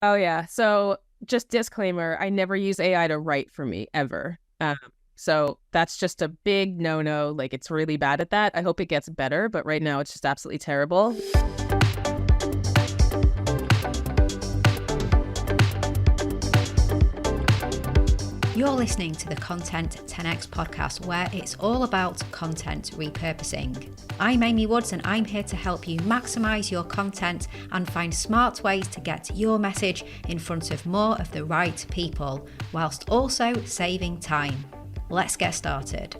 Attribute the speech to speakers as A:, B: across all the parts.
A: Oh, yeah. So just disclaimer, I never use AI to write for me ever. So that's just a big no-no. Like it's really bad at that. I hope it gets better, but right now it's just absolutely terrible.
B: You're listening to the Content 10x podcast, where it's all about content repurposing. I'm Amy Woods, and I'm here to help you maximize your content and find smart ways to get your message in front of more of the right people, whilst also saving time. Let's get started.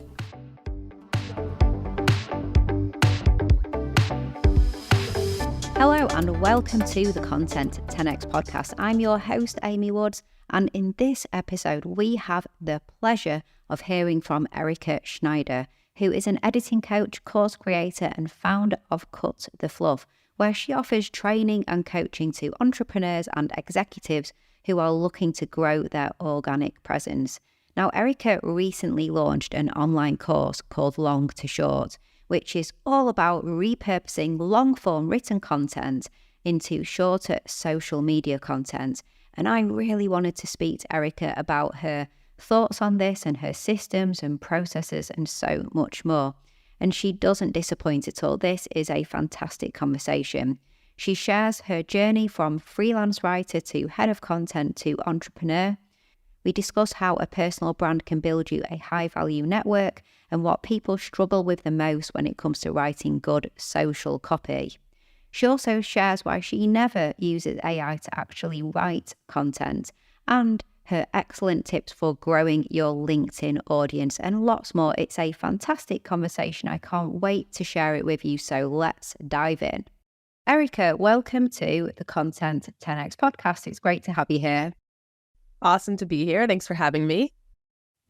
B: Hello and welcome to the Content 10x podcast. I'm your host, Amy Woods, and in this episode, we have the pleasure of hearing from Erica Schneider, who is an editing coach, course creator, and founder of Cut the Fluff, where she offers training and coaching to entrepreneurs and executives who are looking to grow their organic presence. Now, Erica recently launched an online course called Long to Short, which is all about repurposing long-form written content into shorter social media content. And I really wanted to speak to Erica about her thoughts on this and her systems and processes and so much more. And she doesn't disappoint at all. This is a fantastic conversation. She shares her journey from freelance writer to head of content to entrepreneur. We discuss how a personal brand can build you a high-value network and what people struggle with the most when it comes to writing good social copy. She also shares why she never uses AI to actually write content and her excellent tips for growing your LinkedIn audience and lots more. It's a fantastic conversation. I can't wait to share it with you, so let's dive in. Erica, welcome to the Content 10x podcast. It's great to have you here.
A: Awesome to be here. Thanks for having me.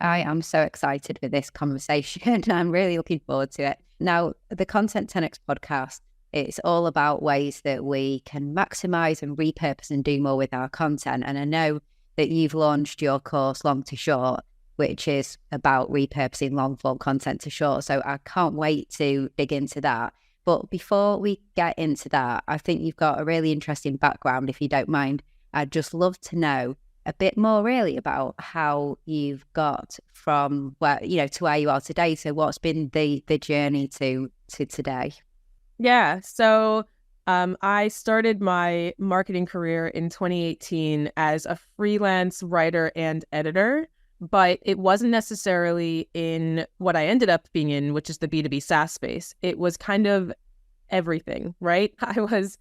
B: I am so excited for this conversation. I'm really looking forward to it. Now, the Content 10x podcast, it's all about ways that we can maximize and repurpose and do more with our content. And I know that you've launched your course Long to Short, which is about repurposing long form content to short. So I can't wait to dig into that. But before we get into that, I think you've got a really interesting background. If you don't mind, I'd just love to know a bit more really about how you've got from where, to where you are today. So what's been the journey to today?
A: Yeah. So I started my marketing career in 2018 as a freelance writer and editor, but it wasn't necessarily in what I ended up being in, which is the B2B SaaS space. It was kind of everything, right? I was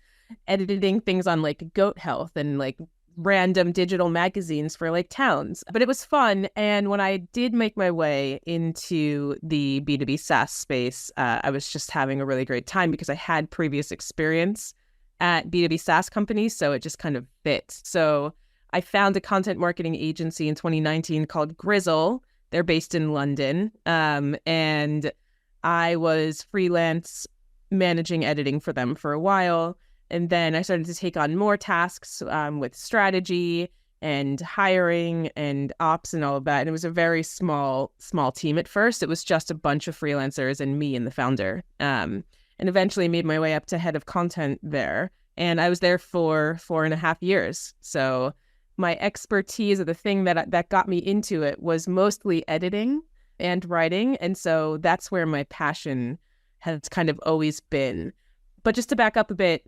A: editing things on like goat health and like random digital magazines for like towns, but it was fun. And when I did make my way into the B2B SaaS space, I was just having a really great time because I had previous experience at B2B SaaS companies. So it just kind of fit. So I found a content marketing agency in 2019 called Grizzle. They're based in London. And I was freelance managing editing for them for a while. And then I started to take on more tasks with strategy and hiring and ops and all of that. And it was a very small team at first. It was just a bunch of freelancers and me and the founder. And eventually made my way up to head of content there. And I was there for 4.5 years. So my expertise, or the thing that got me into it, was mostly editing and writing. And so that's where my passion has kind of always been. But just to back up a bit,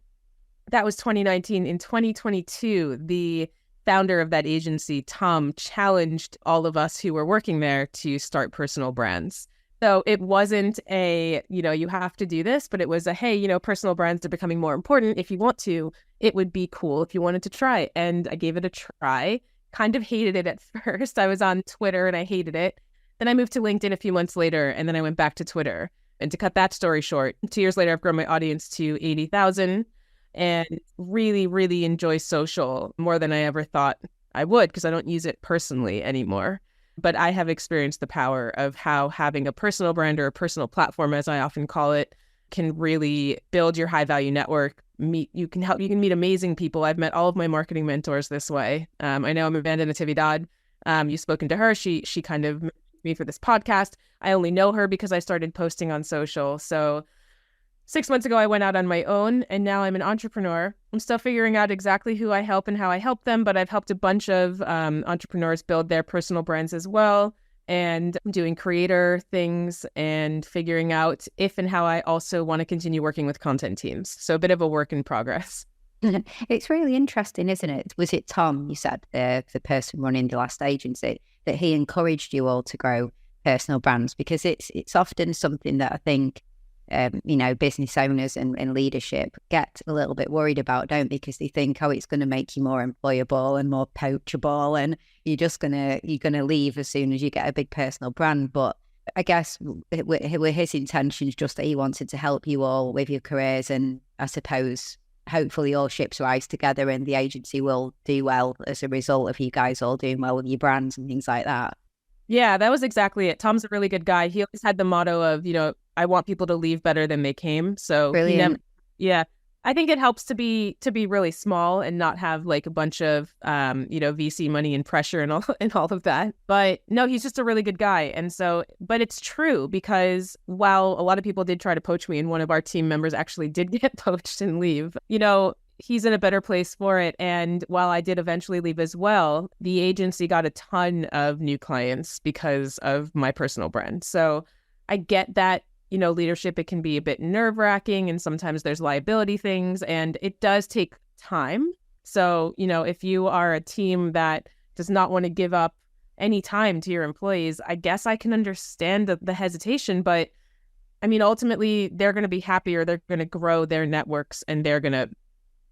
A: that was 2019. In 2022, the founder of that agency, Tom, challenged all of us who were working there to start personal brands. So it wasn't a, you have to do this, but it was a, hey, personal brands are becoming more important. If you want to, it would be cool if you wanted to try. And I gave it a try, kind of hated it at first. I was on Twitter and I hated it. Then I moved to LinkedIn a few months later, and then I went back to Twitter. And to cut that story short, 2 years later, I've grown my audience to 80,000. And really, really enjoy social more than I ever thought I would, because I don't use it personally anymore. But I have experienced the power of how having a personal brand, or a personal platform, as I often call it, can really build your high value network. You can meet amazing people. I've met all of my marketing mentors this way. I know Amanda Natividad. You've spoken to her. She kind of me for this podcast. I only know her because I started posting on social. So 6 months ago, I went out on my own, and now I'm an entrepreneur. I'm still figuring out exactly who I help and how I help them, but I've helped a bunch of entrepreneurs build their personal brands as well, and I'm doing creator things and figuring out if and how I also want to continue working with content teams. So a bit of a work in progress.
B: It's really interesting, isn't it? Was it Tom, you said, the person running the last agency, that he encouraged you all to grow personal brands? Because it's often something that I think business owners and leadership get a little bit worried about, don't they? Because they think, oh, it's going to make you more employable and more poachable, and you're gonna leave as soon as you get a big personal brand. But I guess were his intentions just that he wanted to help you all with your careers, and I suppose hopefully all ships rise together and the agency will do well as a result of you guys all doing well with your brands and things like that.
A: Yeah, that was exactly it. Tom's a really good guy. He always had the motto of, I want people to leave better than they came. So
B: Brilliant.
A: Yeah, I think it helps to be really small and not have like a bunch of VC money and pressure and all of that. But no, he's just a really good guy. And so, but it's true, because while a lot of people did try to poach me, and one of our team members actually did get poached and leave, he's in a better place for it. And while I did eventually leave as well, the agency got a ton of new clients because of my personal brand. So I get that, leadership, it can be a bit nerve-wracking, and sometimes there's liability things, and it does take time. So, if you are a team that does not want to give up any time to your employees, I guess I can understand the hesitation. But I mean, ultimately, they're going to be happier. They're going to grow their networks, and they're going to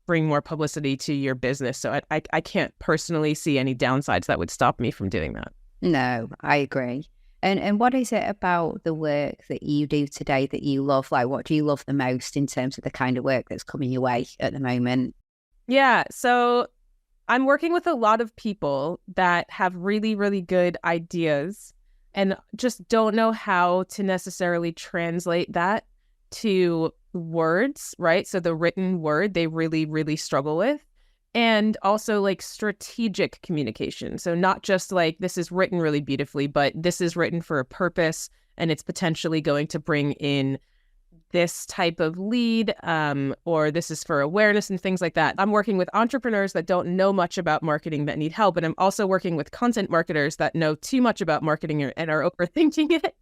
A: bring more publicity to your business. So I can't personally see any downsides that would stop me from doing that.
B: No, I agree. And what is it about the work that you do today that you love? Like, what do you love the most in terms of the kind of work that's coming your way at the moment?
A: Yeah, so I'm working with a lot of people that have really, really good ideas and just don't know how to necessarily translate that to words, right? So the written word, they really, really struggle with. And also like strategic communication. So not just like, this is written really beautifully, but this is written for a purpose, and it's potentially going to bring in this type of lead, or this is for awareness and things like that. I'm working with entrepreneurs that don't know much about marketing that need help. And I'm also working with content marketers that know too much about marketing and are overthinking it.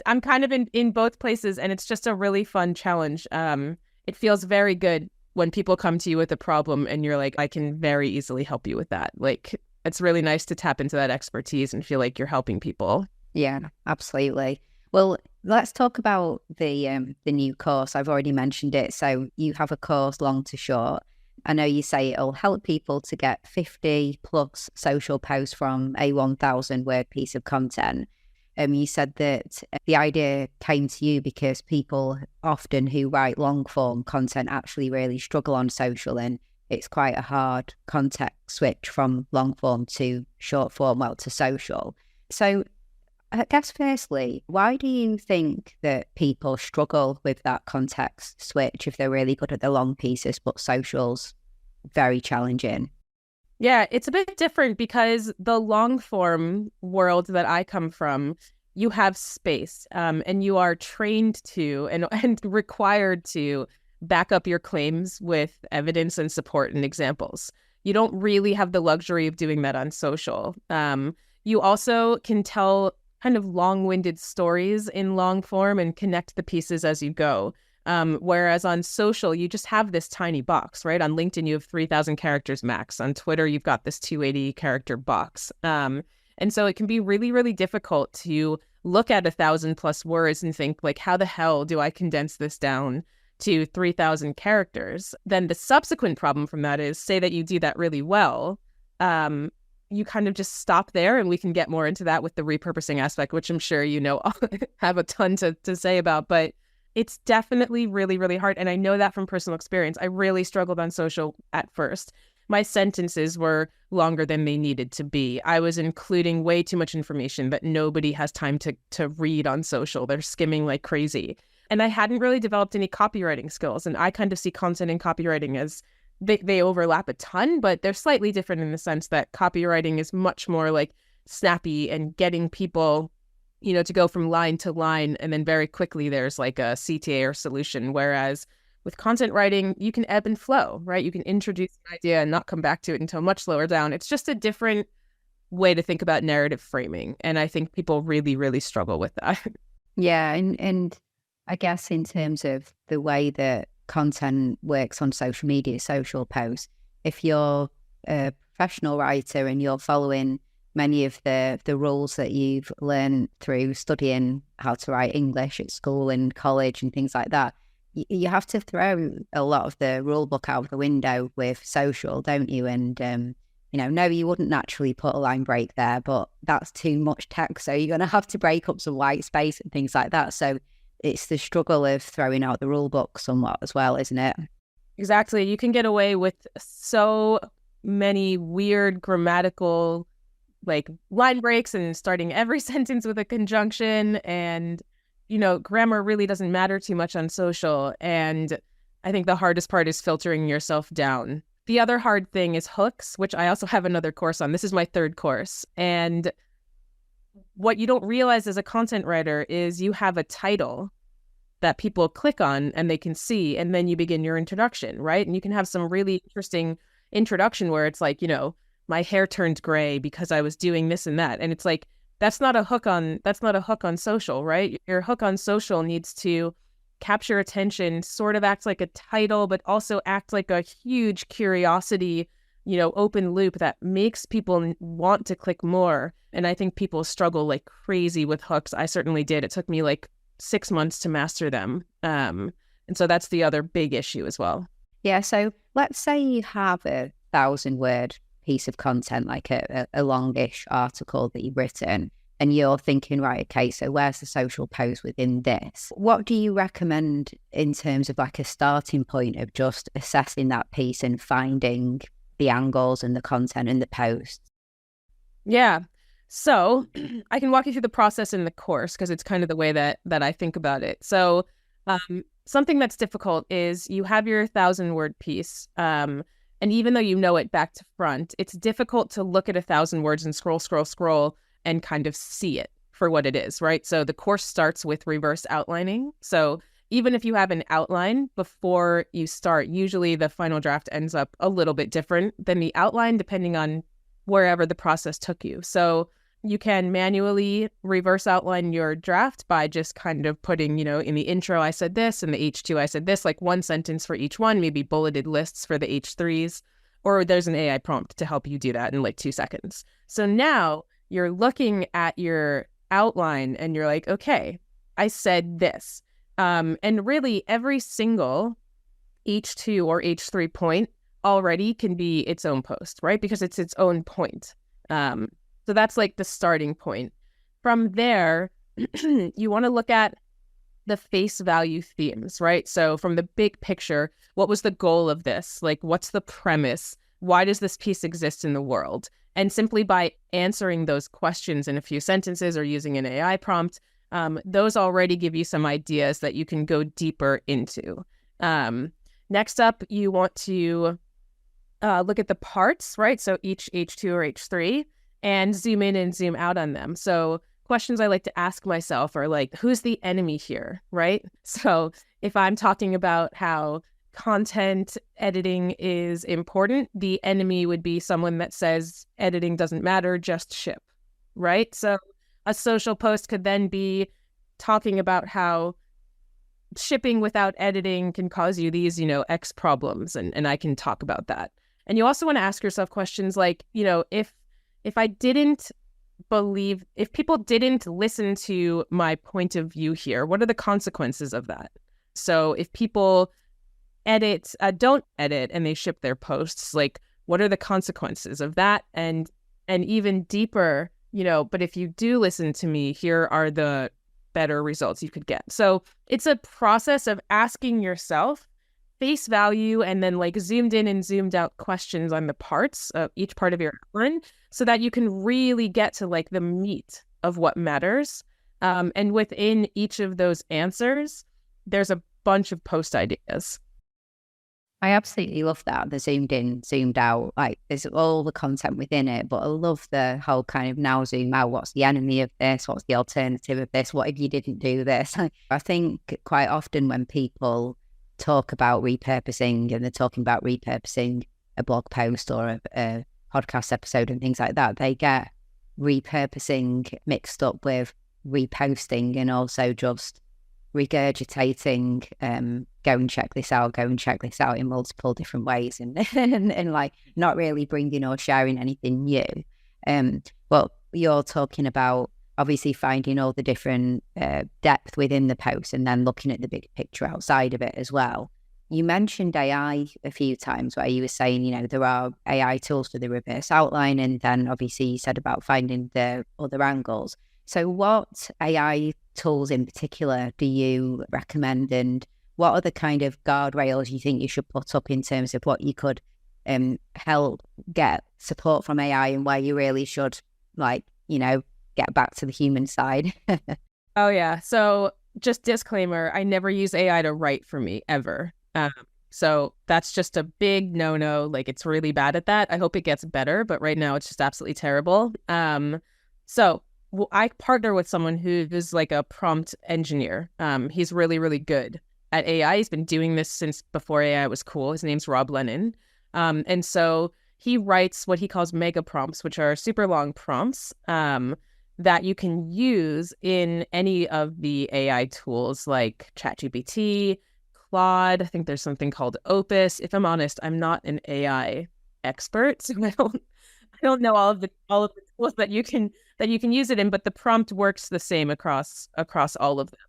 A: I'm kind of in both places, and it's just a really fun challenge. It feels very good when people come to you with a problem and you're like, I can very easily help you with that. Like, it's really nice to tap into that expertise and feel like you're helping people.
B: Yeah, absolutely. Well, let's talk about the new course. I've already mentioned it. So you have a course, long to short. I know you say it'll help people to get 50 plus social posts from a 1,000 word piece of content. You said that the idea came to you because people often who write long form content actually really struggle on social, and it's quite a hard context switch from long form to short form, well, to social. So I guess firstly, why do you think that people struggle with that context switch if they're really good at the long pieces, but social's very challenging?
A: Yeah, it's a bit different because the long form world that I come from, you have space, and you are trained to and required to back up your claims with evidence and support and examples. You don't really have the luxury of doing that on social. You also can tell kind of long-winded stories in long form and connect the pieces as you go. Whereas on social, you just have this tiny box, right? On LinkedIn, you have 3,000 characters max. On Twitter, you've got this 280 character box. And so it can be really, really difficult to look at 1,000 plus words and think like, how the hell do I condense this down to 3,000 characters? Then the subsequent problem from that is, say that you do that really well, you kind of just stop there, and we can get more into that with the repurposing aspect, which I'm sure have a ton to say about, but it's definitely really, really hard. And I know that from personal experience. I really struggled on social at first. My sentences were longer than they needed to be. I was including way too much information that nobody has time to read on social. They're skimming like crazy. And I hadn't really developed any copywriting skills. And I kind of see content and copywriting as they overlap a ton, but they're slightly different in the sense that copywriting is much more like snappy and getting people to go from line to line, and then very quickly there's like a CTA or solution. Whereas with content writing, you can ebb and flow, right? You can introduce an idea and not come back to it until much lower down. It's just a different way to think about narrative framing. And I think people really, really struggle with that.
B: Yeah. And I guess in terms of the way that content works on social media, social posts, if you're a professional writer and you're following many of the rules that you've learned through studying how to write English at school and college and things like that, you have to throw a lot of the rule book out the window with social, don't you? And no, you wouldn't naturally put a line break there, but that's too much text. So you're going to have to break up some white space and things like that. So it's the struggle of throwing out the rule book somewhat as well, isn't it?
A: Exactly. You can get away with so many weird grammatical like line breaks and starting every sentence with a conjunction. And, grammar really doesn't matter too much on social. And I think the hardest part is filtering yourself down. The other hard thing is hooks, which I also have another course on. This is my third course. And what you don't realize as a content writer is you have a title that people click on and they can see, and then you begin your introduction, right? And you can have some really interesting introduction where it's like, my hair turned gray because I was doing this and that. And it's like, that's not a hook on social, right? Your hook on social needs to capture attention, sort of act like a title, but also act like a huge curiosity, open loop that makes people want to click more. And I think people struggle like crazy with hooks. I certainly did. It took me like 6 months to master them. And so that's the other big issue as well.
B: Yeah. So let's say you have 1,000-word piece of content, like a longish article that you've written, and you're thinking, right, okay, so where's the social post within this? What do you recommend in terms of like a starting point of just assessing that piece and finding the angles and the content in the post?
A: Yeah. So I can walk you through the process in the course because it's kind of the way that I think about it. So something that's difficult is you have your 1,000-word piece. And even though you know it back to front, it's difficult to look at 1,000 words and scroll and kind of see it for what it is, right? So the course starts with reverse outlining. So even if you have an outline before you start, usually the final draft ends up a little bit different than the outline, depending on wherever the process took you. So you can manually reverse outline your draft by just kind of putting, in the intro, I said this, and the H2, I said this, like one sentence for each one, maybe bulleted lists for the H3s, or there's an AI prompt to help you do that in like 2 seconds. So now you're looking at your outline and you're like, okay, I said this. And really every single H2 or H3 point already can be its own post, right? Because it's its own point. So that's like the starting point. From there, you want to look at the face value themes, right? So from the big picture, what was the goal of this? Like, what's the premise? Why does this piece exist in the world? And simply by answering those questions in a few sentences or using an AI prompt, those already give you some ideas that you can go deeper into. Next up, you want to look at the parts, right? So each H2 or H3, and zoom in and zoom out on them. So questions I like to ask myself are like, who's the enemy here, right? So if I'm talking about how content editing is important, the enemy would be someone that says editing doesn't matter, just ship, right? So a social post could then be talking about how shipping without editing can cause you these, X problems, and I can talk about that. And you also want to ask yourself questions like, if people didn't listen to my point of view here, what are the consequences of that? So if people don't edit and they ship their posts, like what are the consequences of that? And even deeper, but if you do listen to me, here are the better results you could get. So it's a process of asking yourself face value and then like zoomed in and zoomed out questions on the parts of each part of your outline so that you can really get to like the meat of what matters. And within each of those answers, there's a bunch of post ideas.
B: I absolutely love that. The zoomed in, zoomed out, like there's all the content within it, but I love the whole kind of now zoom out. What's the enemy of this? What's the alternative of this? What if you didn't do this? I think quite often when people talk about repurposing and they're talking about repurposing a blog post or a podcast episode and things like that, they get repurposing mixed up with reposting and also just regurgitating go and check this out in multiple different ways and like not really bringing or sharing anything new. But you're talking about obviously finding all the different depth within the post and then looking at the big picture outside of it as well. You mentioned AI a few times where you were saying, you know, there are AI tools for the reverse outline, and then obviously you said about finding the other angles. So what AI tools in particular do you recommend, and what are the kind of guardrails you think you should put up in terms of what you could help get support from AI and where you really should, like, you know, get back to the human side?
A: Oh, yeah. So just disclaimer, I never use AI to write for me ever. So that's just a big no-no. Like, it's really bad at that. I hope it gets better, but right now it's just absolutely terrible. So I partner with someone who is like a prompt engineer. He's really, really good at AI. He's been doing this since before AI was cool. His name's Rob Lennon. And so he writes what he calls mega prompts, which are super long prompts that you can use in any of the AI tools like ChatGPT, Claude. I think there's something called Opus. If I'm honest, I'm not an AI expert, so I don't know all of the tools that you can use it in, but the prompt works the same across all of them.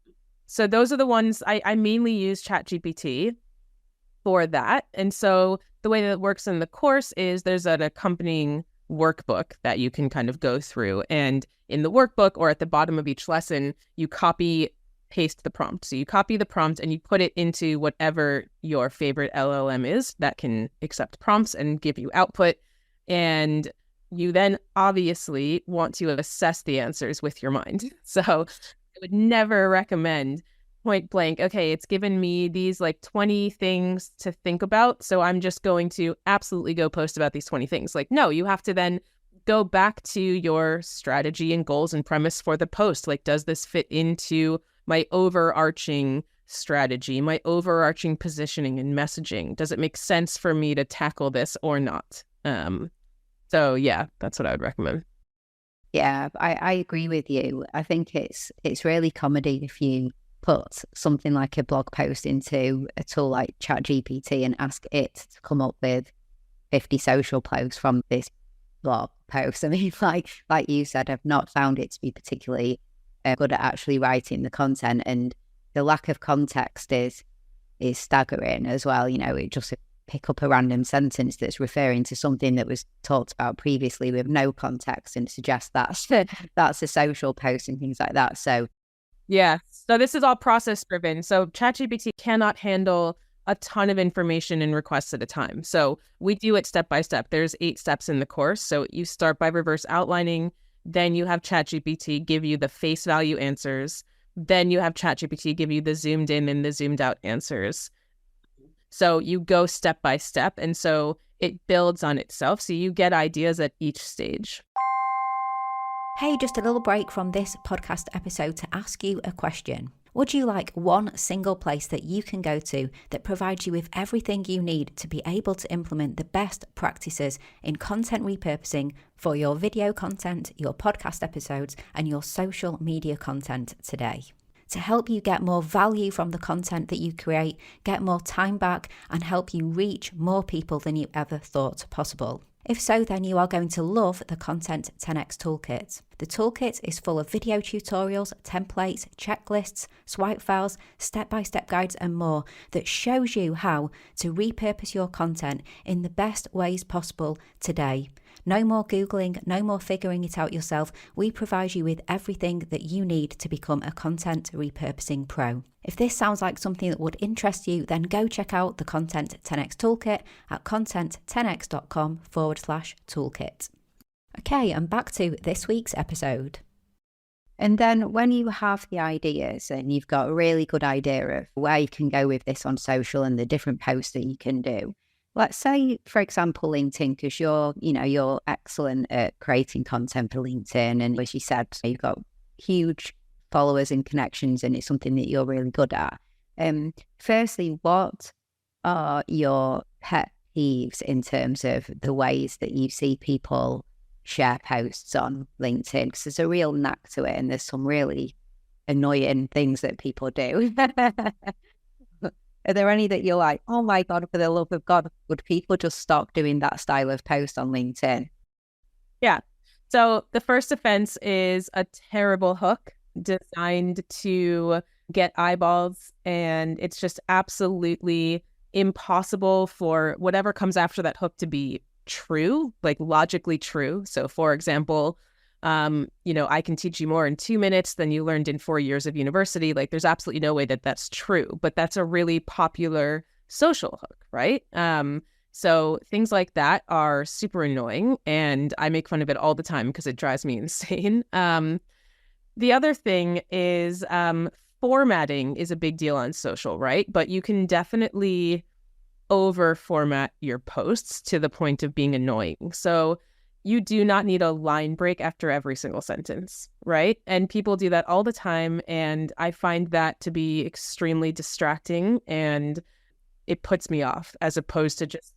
A: So those are the ones I mainly use ChatGPT for that. And so the way that it works in the course is there's an accompanying workbook that you can kind of go through. And in the workbook or at the bottom of each lesson, you copy paste the prompt. So you copy the prompt and you put it into whatever your favorite LLM is that can accept prompts and give you output. And you then obviously want to assess the answers with your mind. So I would never recommend point blank, okay, it's given me these like 20 things to think about, so I'm just going to absolutely go post about these 20 things. Like, no, you have to then go back to your strategy and goals and premise for the post. Like, does this fit into my overarching strategy, my overarching positioning and messaging? Does it make sense for me to tackle this or not? So yeah, that's what I would recommend.
B: Yeah, I agree with you. I think it's really comedy if you put something like a blog post into a tool like ChatGPT and ask it to come up with 50 social posts from this blog post. I mean, like you said, I've not found it to be particularly good at actually writing the content, and the lack of context is staggering as well. You know, it just pick up a random sentence that's referring to something that was talked about previously with no context and suggest that's a social post and things like that. So
A: yeah, so this is all process driven. So ChatGPT cannot handle a ton of information and requests at a time. So we do it step by step. There's 8 steps in the course. So you start by reverse outlining, then you have ChatGPT give you the face value answers, then you have ChatGPT give you the zoomed in and the zoomed out answers. So you go step by step, and so it builds on itself. So you get ideas at each stage.
B: Hey, just a little break from this podcast episode to ask you a question. Would you like one single place that you can go to that provides you with everything you need to be able to implement the best practices in content repurposing for your video content, your podcast episodes, and your social media content today? To help you get more value from the content that you create, get more time back, and help you reach more people than you ever thought possible. If so, then you are going to love the Content 10x Toolkit. The toolkit is full of video tutorials, templates, checklists, swipe files, step-by-step guides and more that shows you how to repurpose your content in the best ways possible today. No more Googling, no more figuring it out yourself. We provide you with everything that you need to become a content repurposing pro. If this sounds like something that would interest you, then go check out the Content 10x Toolkit at content10x.com/toolkit. Okay, and back to this week's episode. And then when you have the ideas and you've got a really good idea of where you can go with this on social and the different posts that you can do, let's say, for example, LinkedIn, because you're excellent at creating content for LinkedIn. And as you said, you've got huge followers and connections, and it's something that you're really good at. Firstly, what are your pet peeves in terms of the ways that you see people share posts on LinkedIn? Because there's a real knack to it, and there's some really annoying things that people do. Are there any that you're like, oh my God, for the love of God, would people just stop doing that style of post on LinkedIn?
A: Yeah. So the first offense is a terrible hook designed to get eyeballs, and it's just absolutely impossible for whatever comes after that hook to be true, like logically true. So for example, I can teach you more in 2 minutes than you learned in 4 years of university. Like there's absolutely no way that that's true, but that's a really popular social hook, right? So things like that are super annoying, and I make fun of it all the time because it drives me insane. The other thing is formatting is a big deal on social, right? But you can definitely over format your posts to the point of being annoying. So you do not need a line break after every single sentence, right? And people do that all the time. And I find that to be extremely distracting, and it puts me off, as opposed to just,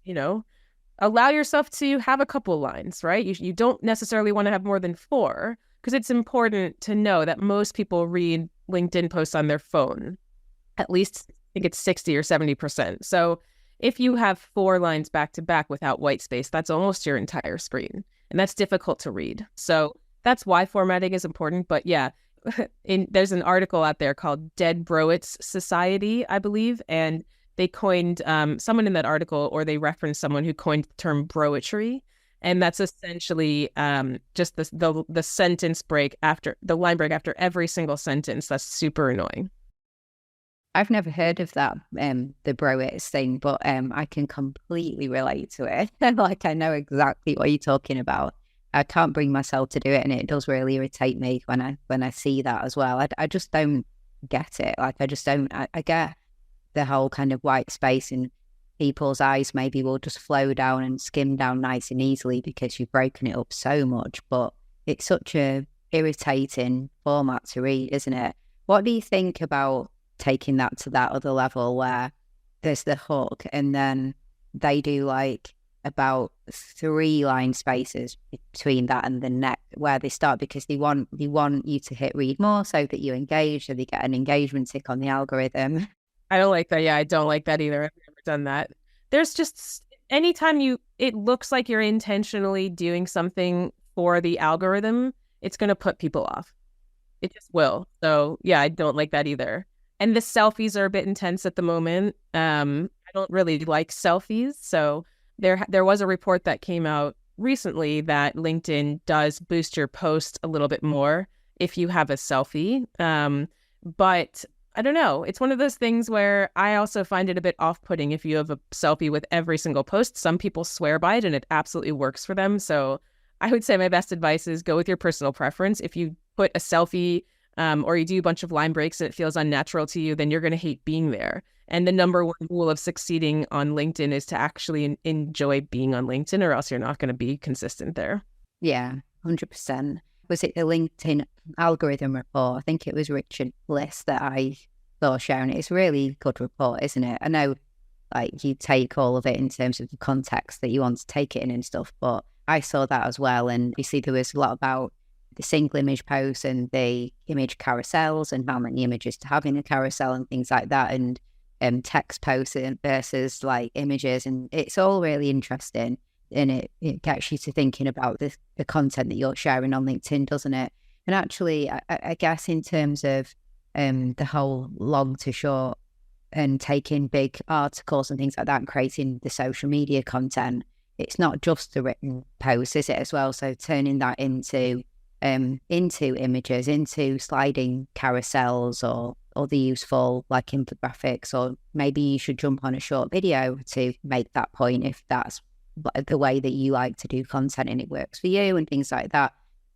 A: allow yourself to have a couple lines, right? You don't necessarily want to have more than 4, because it's important to know that most people read LinkedIn posts on their phone. At least I think it's 60 or 70%. So if you have 4 lines back to back without white space, that's almost your entire screen. And that's difficult to read. So that's why formatting is important. But yeah, there's an article out there called Dead Broets Society, I believe. And they coined someone in that article, or they referenced someone who coined the term broetry. And that's essentially just the sentence break after the line break after every single sentence. That's super annoying.
B: I've never heard of that, the broets thing, but I can completely relate to it. Like, I know exactly what you're talking about. I can't bring myself to do it, and it does really irritate me when I see that as well. I just don't get it. Like, I just don't. I get the whole kind of white space, and people's eyes maybe will just flow down and skim down nice and easily because you've broken it up so much. But it's such a irritating format to read, isn't it? What do you think about taking that to that other level where there's the hook and then they do like about 3 line spaces between that and the next where they start, because they want you to hit read more so that you engage, so they get an engagement tick on the algorithm?
A: I don't like that. Yeah, I don't like that either. I've never done that. There's just anytime it looks like you're intentionally doing something for the algorithm, it's going to put people off. It just will. So yeah, I don't like that either. And the selfies are a bit intense at the moment. I don't really like selfies. So there was a report that came out recently that LinkedIn does boost your post a little bit more if you have a selfie. But I don't know. It's one of those things where I also find it a bit off-putting if you have a selfie with every single post. Some people swear by it and it absolutely works for them. So I would say my best advice is go with your personal preference. If you put a selfie or you do a bunch of line breaks and it feels unnatural to you, then you're going to hate being there. And the number one rule of succeeding on LinkedIn is to actually enjoy being on LinkedIn, or else you're not going to be consistent there.
B: Yeah, 100%. Was it the LinkedIn algorithm report? I think it was Richard Bliss that I saw sharing it. It's a really good report, isn't it? I know like you take all of it in terms of the context that you want to take it in and stuff, but I saw that as well. And you see there was a lot about the single image posts and the image carousels and how many images to have in a carousel and things like that, and text posts versus like images. And it's all really interesting. And it gets you to thinking about the content that you're sharing on LinkedIn, doesn't it? And actually, I guess in terms of the whole long to short and taking big articles and things like that and creating the social media content, it's not just the written posts, is it, as well? So turning that into images, into sliding carousels or other useful like infographics, or maybe you should jump on a short video to make that point if that's the way that you like to do content and it works for you and things like that.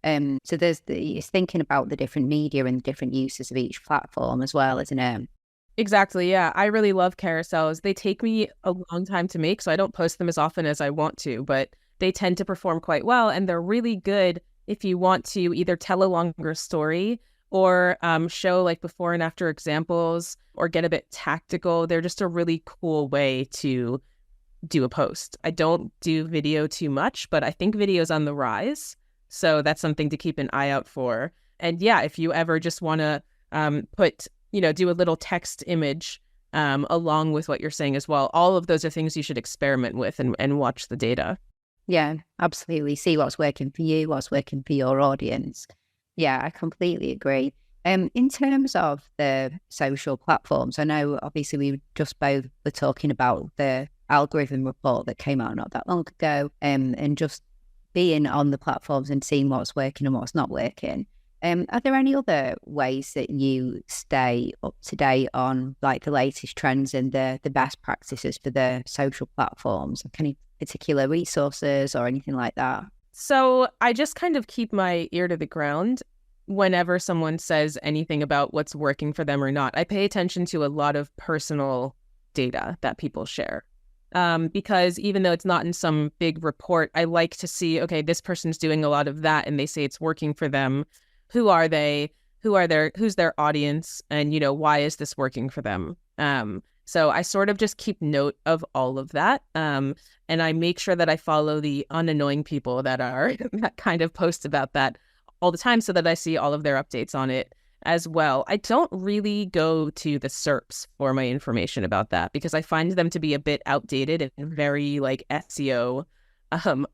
B: So it's thinking about the different media and different uses of each platform as well, isn't it?
A: Exactly. Yeah. I really love carousels. They take me a long time to make, so I don't post them as often as I want to, but they tend to perform quite well. And they're really good if you want to either tell a longer story or show like before and after examples or get a bit tactical. They're just a really cool way to do a post. I don't do video too much, but I think video's on the rise. So that's something to keep an eye out for. And yeah, if you ever just want to do a little text image along with what you're saying as well, all of those are things you should experiment with and watch the data.
B: Yeah, absolutely. See what's working for you, what's working for your audience. Yeah, I completely agree. In terms of the social platforms, I know obviously we just both were talking about the algorithm report that came out not that long ago, and just being on the platforms and seeing what's working and what's not working. Are there any other ways that you stay up to date on like the latest trends and the best practices for the social platforms? Like any particular resources or anything like that?
A: So I just kind of keep my ear to the ground whenever someone says anything about what's working for them or not. I pay attention to a lot of personal data that people share. Because even though it's not in some big report, I like to see, okay, this person's doing a lot of that and they say it's working for them. Who are they? Who's their audience? And, why is this working for them? So I sort of just keep note of all of that. And I make sure that I follow the unannoying people that kind of post about that all the time so that I see all of their updates on it as well. I don't really go to the SERPs for my information about that because I find them to be a bit outdated and very like SEO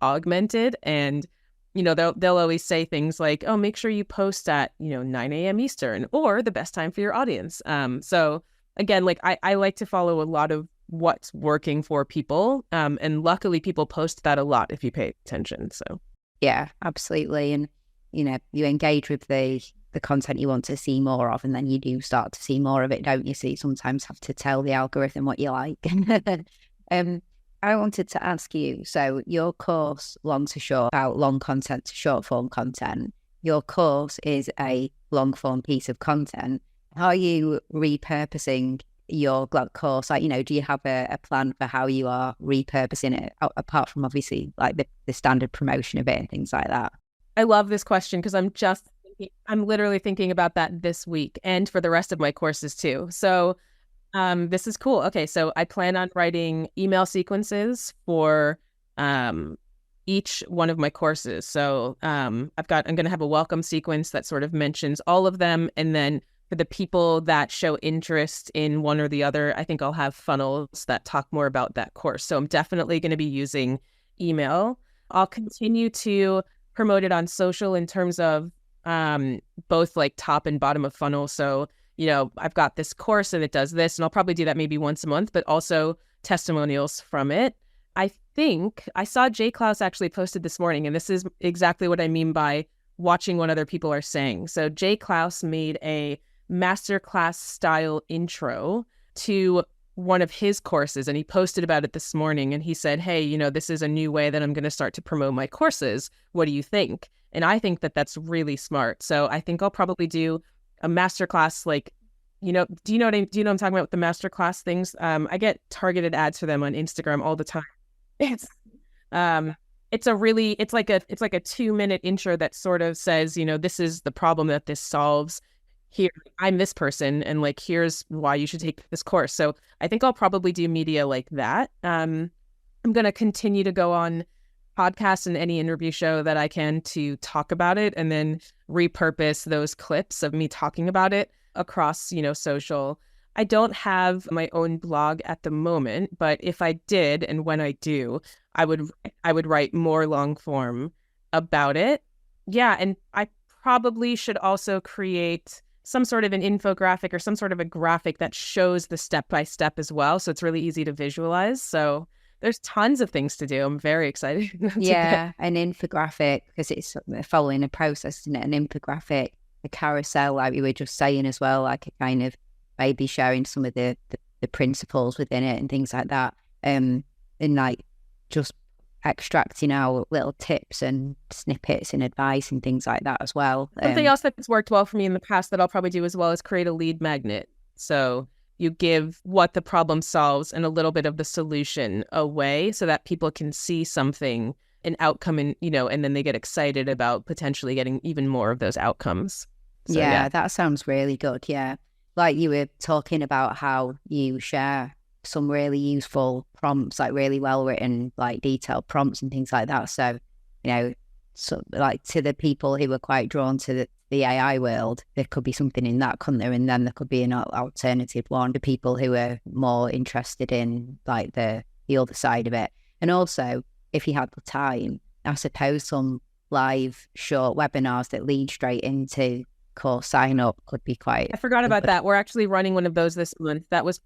A: augmented. And, they'll always say things like, oh, make sure you post at, 9 a.m. Eastern or the best time for your audience. So again, like I like to follow a lot of what's working for people. And luckily people post that a lot if you pay attention. So
B: yeah, absolutely. And, you engage with the content you want to see more of, and then you do start to see more of it, don't you? So you sometimes have to tell the algorithm what you like. I wanted to ask you, so your course, Long to Short, about long content to short form content, your course is a long form piece of content. How are you repurposing your course? Like, do you have a plan for how you are repurposing it, apart from obviously like the standard promotion of it and things like that?
A: I love this question because I'm literally thinking about that this week and for the rest of my courses too. So this is cool. Okay, so I plan on writing email sequences for each one of my courses. So I'm going to have a welcome sequence that sort of mentions all of them. And then for the people that show interest in one or the other, I think I'll have funnels that talk more about that course. So I'm definitely going to be using email. I'll continue to promote it on social in terms of both like top and bottom of funnel. So, I've got this course and it does this, and I'll probably do that maybe once a month, but also testimonials from it. I think I saw Jay Klaus actually posted this morning, and this is exactly what I mean by watching what other people are saying. So Jay Klaus made a masterclass style intro to one of his courses, and he posted about it this morning, and he said, hey, this is a new way that I'm going to start to promote my courses. What do you think? And I think that that's really smart. So I think I'll probably do a masterclass, like, do you know what I'm talking about with the masterclass things? I get targeted ads for them on Instagram all the time. It's like a 2-minute intro that sort of says, this is the problem that this solves. Here, I'm this person, and like, here's why you should take this course. So I think I'll probably do media like that. I'm going to continue to go on podcasts and any interview show that I can to talk about it, and then repurpose those clips of me talking about it across, social. I don't have my own blog at the moment, but if I did, and when I do, I would write more long form about it. Yeah, and I probably should also create some sort of an infographic or some sort of a graphic that shows the step-by-step as well. So it's really easy to visualize. So there's tons of things to do. I'm very excited.
B: Yeah, an infographic, because it's following a process, isn't it? An infographic, a carousel, like we were just saying as well, like a kind of maybe sharing some of the principles within it and things like that. And like just extracting out little tips and snippets and advice and things like that as well.
A: Something else that's worked well for me in the past that I'll probably do as well is create a lead magnet. So you give what the problem solves and a little bit of the solution away so that people can see something, an outcome, and and then they get excited about potentially getting even more of those outcomes. So,
B: yeah, that sounds really good. Yeah. Like you were talking about how you share some really useful prompts, like really well written, like detailed prompts and things like that. So, so like to the people who are quite drawn to the AI world, there could be something in that, couldn't there? And then there could be an alternative one to people who are more interested in like the other side of it. And also, if you had the time, I suppose some live short webinars that lead straight into course sign up could be quite.
A: I forgot about that. We're actually running one of those this month. That was,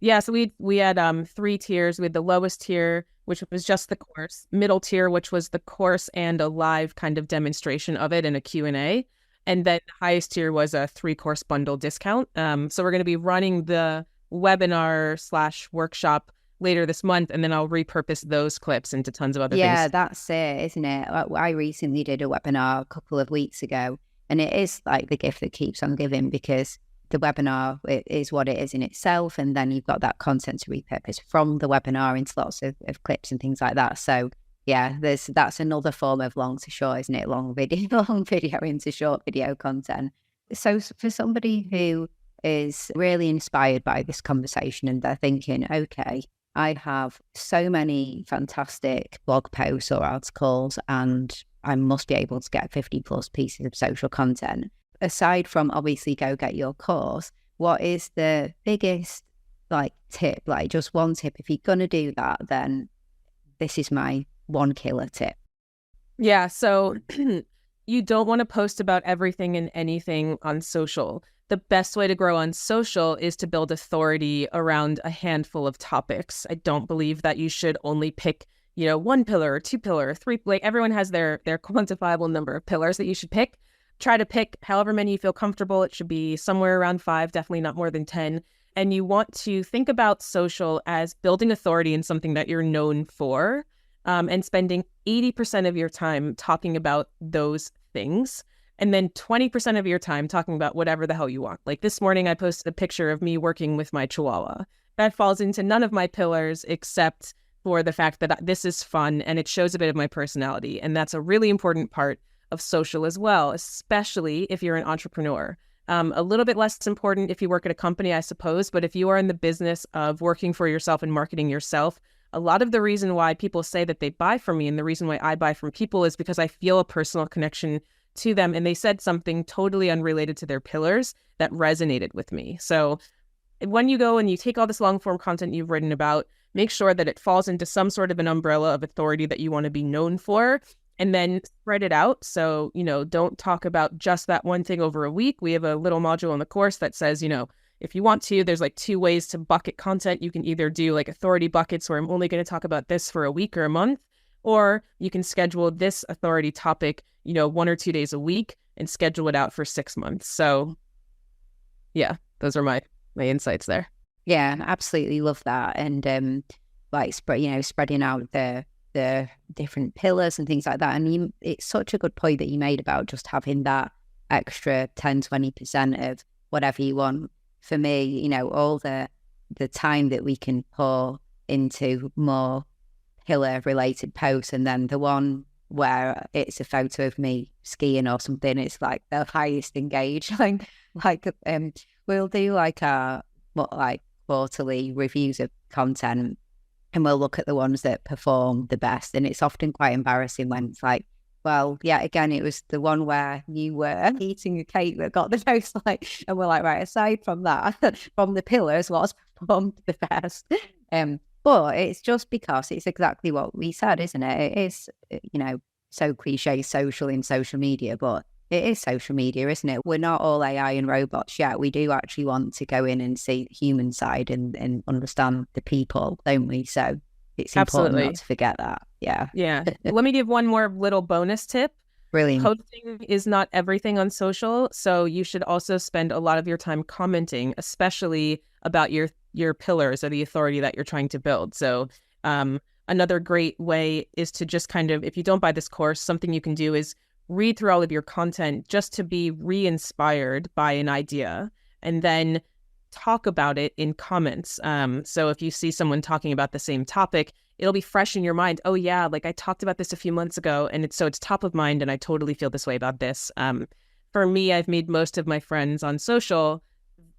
A: so we had 3 tiers. We had the lowest tier, which was just the course, middle tier, which was the course and a live kind of demonstration of it and a Q&A. And then the highest tier was a 3-course bundle discount. So we're going to be running the webinar/workshop later this month, and then I'll repurpose those clips into tons of other things.
B: Yeah, that's it, isn't it? I recently did a webinar a couple of weeks ago, and it is like the gift that keeps on giving, because the webinar is what it is in itself, and then you've got that content to repurpose from the webinar into lots of clips and things like that. So yeah, that's another form of long to short, isn't it? Long video into short video content. So for somebody who is really inspired by this conversation and they're thinking, okay, I have so many fantastic blog posts or articles and I must be able to get 50 plus pieces of social content. Aside from obviously go get your course, what is the biggest tip, just one tip? If you're going to do that, then this is my one killer tip.
A: Yeah. So you don't want to post about everything and anything on social. The best way to grow on social is to build authority around a handful of topics. I don't believe that you should only pick, 1 pillar, 2 pillar, 3, everyone has their quantifiable number of pillars that you should pick. Try to pick however many you feel comfortable. It should be somewhere around 5, definitely not more than 10. And you want to think about social as building authority in something that you're known for, and spending 80% of your time talking about those things. And then 20% of your time talking about whatever the hell you want. Like this morning, I posted a picture of me working with my Chihuahua. That falls into none of my pillars except for the fact that this is fun and it shows a bit of my personality. And that's a really important part of social as well, especially if you're an entrepreneur. A little bit less important if you work at a company, I suppose. But if you are in the business of working for yourself and marketing yourself, a lot of the reason why people say that they buy from me and the reason why I buy from people is because I feel a personal connection to them, and they said something totally unrelated to their pillars that resonated with me. So when you go and you take all this long form content you've written about, make sure that it falls into some sort of an umbrella of authority that you want to be known for, and then spread it out. So, don't talk about just that one thing over a week. We have a little module in the course that says, if you want to, there's 2 ways to bucket content. You can either do authority buckets where I'm only going to talk about this for a week or a month, or you can schedule this authority topic, 1 or 2 days a week and schedule it out for 6 months. So yeah, those are my insights there.
B: Yeah, absolutely love that. And spreading out the different pillars and things like that. And it's such a good point that you made about just having that extra 10-20% of whatever you want. For me, all the time that we can pour into more pillar related posts, and then the one where it's a photo of me skiing or something, it's the highest engaged. We'll do our quarterly reviews of content, and we'll look at the ones that perform the best. And it's often quite embarrassing when it's well, yeah, again, it was the one where you were eating a cake that got the most and we're right, aside from that, from the pillars, what's performed the best? But it's just because it's exactly what we said, isn't it? It is, so cliche social in social media, but it is social media, isn't it? We're not all AI and robots yet. We do actually want to go in and see the human side and understand the people, don't we? So it's important not to forget that. Yeah.
A: Yeah. Let me give one more little bonus tip.
B: Brilliant.
A: Posting is not everything on social. So you should also spend a lot of your time commenting, especially about your pillars or the authority that you're trying to build. So another great way is to just kind of, if you don't buy this course, something you can do is read through all of your content just to be re-inspired by an idea, and then talk about it in comments. So if you see someone talking about the same topic, it'll be fresh in your mind. Oh yeah, like I talked about this a few months ago, and it's top of mind, and I totally feel this way about this. For me, I've made most of my friends on social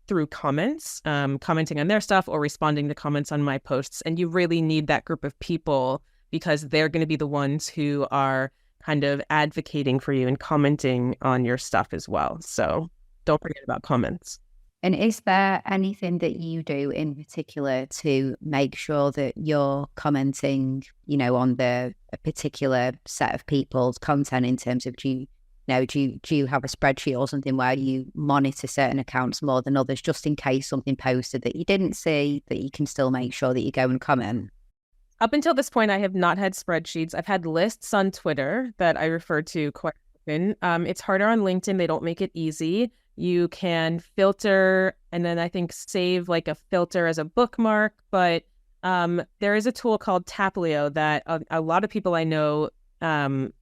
A: through comments, commenting on their stuff or responding to comments on my posts. And you really need that group of people because they're going to be the ones who are kind of advocating for you and commenting on your stuff as well. So don't forget about comments.
B: And is there anything that you do in particular to make sure that you're commenting, on a particular set of people's content in terms of, do you have a spreadsheet or something where you monitor certain accounts more than others, just in case something posted that you didn't see, that you can still make sure that you go and comment?
A: Up until this point, I have not had spreadsheets. I've had lists on Twitter that I refer to quite often. It's harder on LinkedIn. They don't make it easy. You can filter and then I think save like a filter as a bookmark. But there is a tool called Taplio that a lot of people I know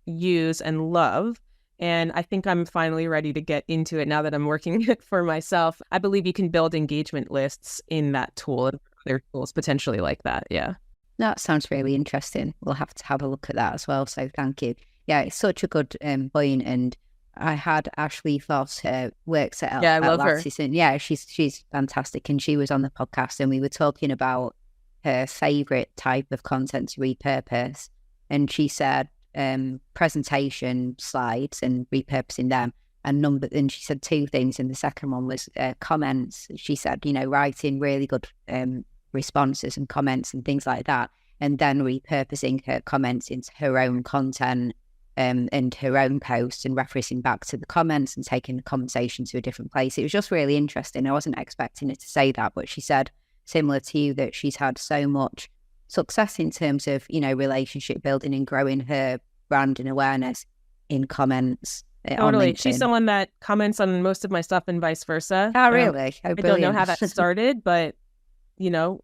A: use and love. And I think I'm finally ready to get into it now that I'm working it for myself. I believe you can build engagement lists in that tool and other tools potentially like that. Yeah.
B: That sounds really interesting. We'll have to have a look at that as well. So thank you. Yeah, it's such a good point. And I had Ashley Foss, works at
A: I love
B: Lattice,
A: her.
B: and yeah, she's fantastic. And she was on the podcast, and we were talking about her favorite type of content to repurpose. And she said presentation slides and repurposing them. And she said two things, and the second one was comments. She said, writing really good responses and comments and things like that, and then repurposing her comments into her own content and her own posts and referencing back to the comments and taking the conversation to a different place. It was just really interesting. I wasn't expecting her to say that, but she said, similar to you, that she's had so much success in terms of, relationship building and growing her brand and awareness in comments.
A: Totally. She's someone that comments on most of my stuff and vice versa.
B: Oh, really?
A: I don't know how that started, but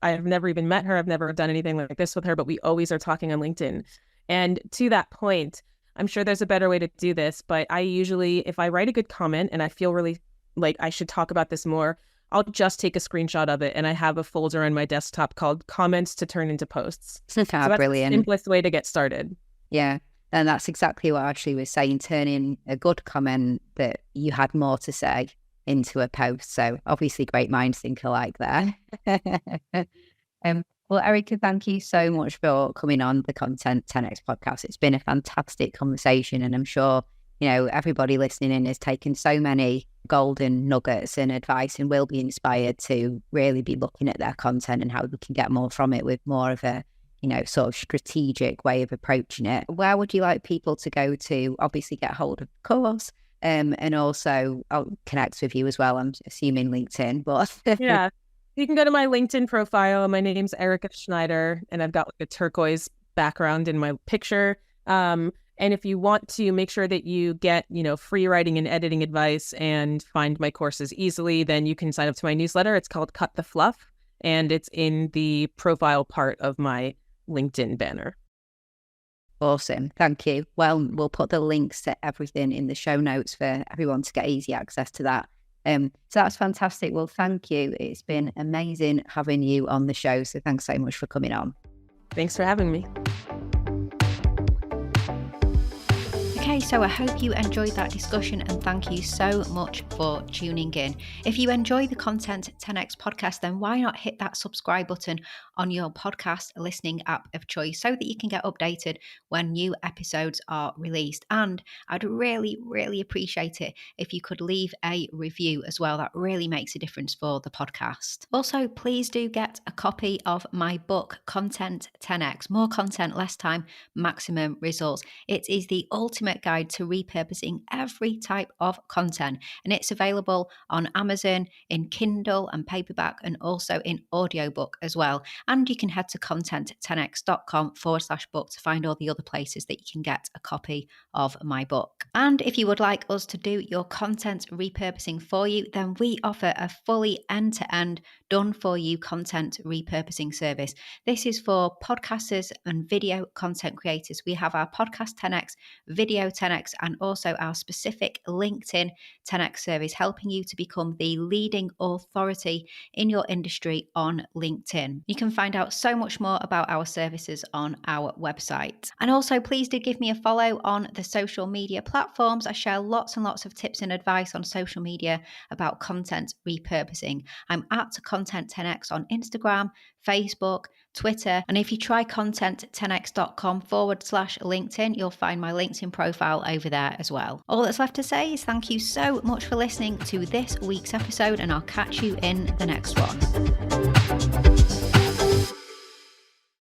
A: I've never even met her. I've never done anything like this with her, but we always are talking on LinkedIn. And to that point, I'm sure there's a better way to do this, but I usually, if I write a good comment and I feel really like I should talk about this more, I'll just take a screenshot of it. And I have a folder on my desktop called comments to turn into posts. So that's
B: brilliant.
A: the simplest way to get started.
B: Yeah. And that's exactly what Ashley was saying, turning a good comment that you had more to say into a post. So obviously great minds think alike there. Well, Erica, thank you so much for coming on the Content 10X podcast. It's been a fantastic conversation, and I'm sure, everybody listening in has taken so many golden nuggets and advice and will be inspired to really be looking at their content and how we can get more from it with more of a, sort of strategic way of approaching it. Where would you like people to go to obviously get hold of the course? And also I'll connect with you as well. I'm assuming LinkedIn, but
A: yeah, you can go to my LinkedIn profile. My name's Erica Schneider, and I've got like a turquoise background in my picture. And if you want to make sure that you get, free writing and editing advice and find my courses easily, then you can sign up to my newsletter. It's called Cut the Fluff, and it's in the profile part of my LinkedIn banner.
B: Awesome. Thank you. Well, we'll put the links to everything in the show notes for everyone to get easy access to that. So that's fantastic. Well, thank you. It's been amazing having you on the show. So thanks so much for coming on.
A: Thanks for having me.
B: Okay, so I hope you enjoyed that discussion, and thank you so much for tuning in. If you enjoy the Content 10X podcast, then why not hit that subscribe button on your podcast listening app of choice so that you can get updated when new episodes are released. And I'd really, really appreciate it if you could leave a review as well. That really makes a difference for the podcast. Also, please do get a copy of my book, Content 10X, More Content, Less Time, Maximum Results. It is the ultimate guide to repurposing every type of content. And it's available on Amazon, in Kindle and paperback, and also in audiobook as well. And you can head to content10x.com/book to find all the other places that you can get a copy of my book. And if you would like us to do your content repurposing for you, then we offer a fully end-to-end done for you content repurposing service. This is for podcasters and video content creators. We have our podcast 10x, video 10x, and also our specific LinkedIn 10x service, helping you to become the leading authority in your industry on LinkedIn. You can find out so much more about our services on our website. And also, please do give me a follow on the social media platforms. I share lots and lots of tips and advice on social media about content repurposing. I'm at Content 10x on Instagram, Facebook, Twitter. And if you try content10x.com/LinkedIn, you'll find my LinkedIn profile over there as well. All that's left to say is thank you so much for listening to this week's episode, and I'll catch you in the next one.